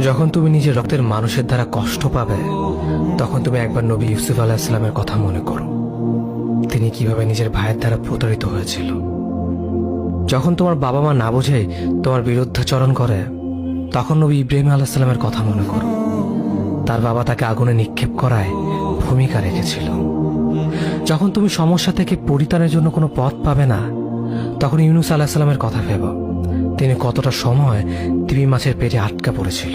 যখন তুমি নিজের রক্তের মানুষের দ্বারা কষ্ট পাবে, তখন তুমি একবার নবী ইউসুফ আলাইহিস সালামের কথা মনে করো। তিনি কিভাবে নিজের ভাইয়ের দ্বারা প্রতারিত হয়েছিল। যখন তোমার বাবা মা না বুঝে তোমার বিরুদ্ধাচরণ করে, তখন নবী ইব্রাহিম আলাইহিস সালামের কথা মনে করো। তার বাবা তাকে আগুনে নিক্ষেপ করায় ভূমিকা রেখেছিল। যখন তুমি সমস্যা থেকে পরিত্রাণের জন্য কোনো পথ পাবে না, তখন ইউনুস আলাইহিস সালামের কথা ভেবো। তিনি কতটা সময় তিমি মাছের পেটে আটকা পড়েছিল।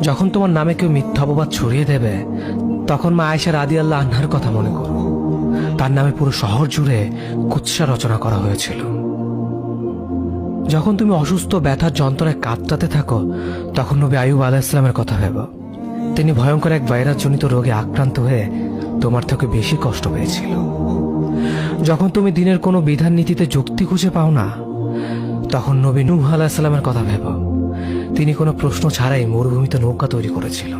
যখন তোমার নামে কেউ মিথ্যা অপবাদ ছড়িয়ে দেবে, তখন মা আয়েশা রাদিয়াল্লাহু আনহার কথা মনে করো। তার নামে পুরো শহর জুড়ে কুৎসা রচনা করা হয়েছিল। যখন তুমি অসুস্থ ব্যথার যন্ত্রণায় কাতরাতে থাকো, তখন নবী আইয়ুব আলাইহিস সালামের কথা ভেবো। তিনি ভয়ঙ্কর এক ভাইরাসজনিত রোগে আক্রান্ত হয়ে তোমার থেকে বেশি কষ্ট পেয়েছিল। যখন তুমি দিনের কোনো বিধান নীতিতে যুক্তি খুঁজে পাও না, তখন নবী নূহ আলাইহিস সালামের কথা ভেবো। তিনি কোনো প্রশ্ন ছাড়াই মরুভূমিতে নৌকা তৈরি করেছিল।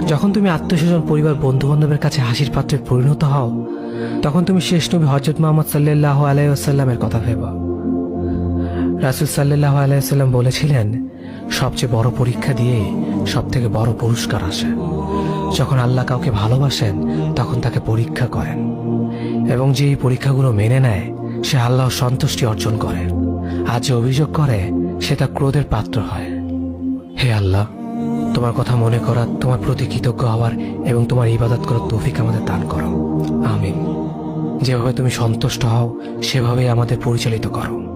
যখন তুমি আত্মীয়স্বজন, পরিবার, বন্ধু বান্ধবের কাছে হাসির পাত্রে পরিণত হও, তখন তুমি শেষ নবী হযরত মুহাম্মদ সাল্লাল্লাহু আলাইহি ওয়াসাল্লামের কথা ভেবো। রাসূল সাল্লাল্লাহু আলাইহি ওয়াসাল্লাম বলেছিলেন, সবচেয়ে বড় পরীক্ষা দিয়ে সব থেকে বড় পুরস্কার আসে। যখন আল্লাহ কাউকে ভালোবাসেন, তখন তাকে পরীক্ষা করেন, এবং যে এই পরীক্ষাগুলো মেনে নেয়, সে আল্লাহর সন্তুষ্টি অর্জন করে। আর যে অভিযোগ করে, সে তার ক্রোধের পাত্র হয়। হে আল্লাহ, তোমার কথা মনে করা, তোমার প্রতি কৃতজ্ঞ হওয়ার এবং তোমার ইবাদত করার তৌফিক আমাদের দান করো। আমিন। যেভাবে তুমি সন্তুষ্ট হও, সেভাবেই আমাদের পরিচালিত করো।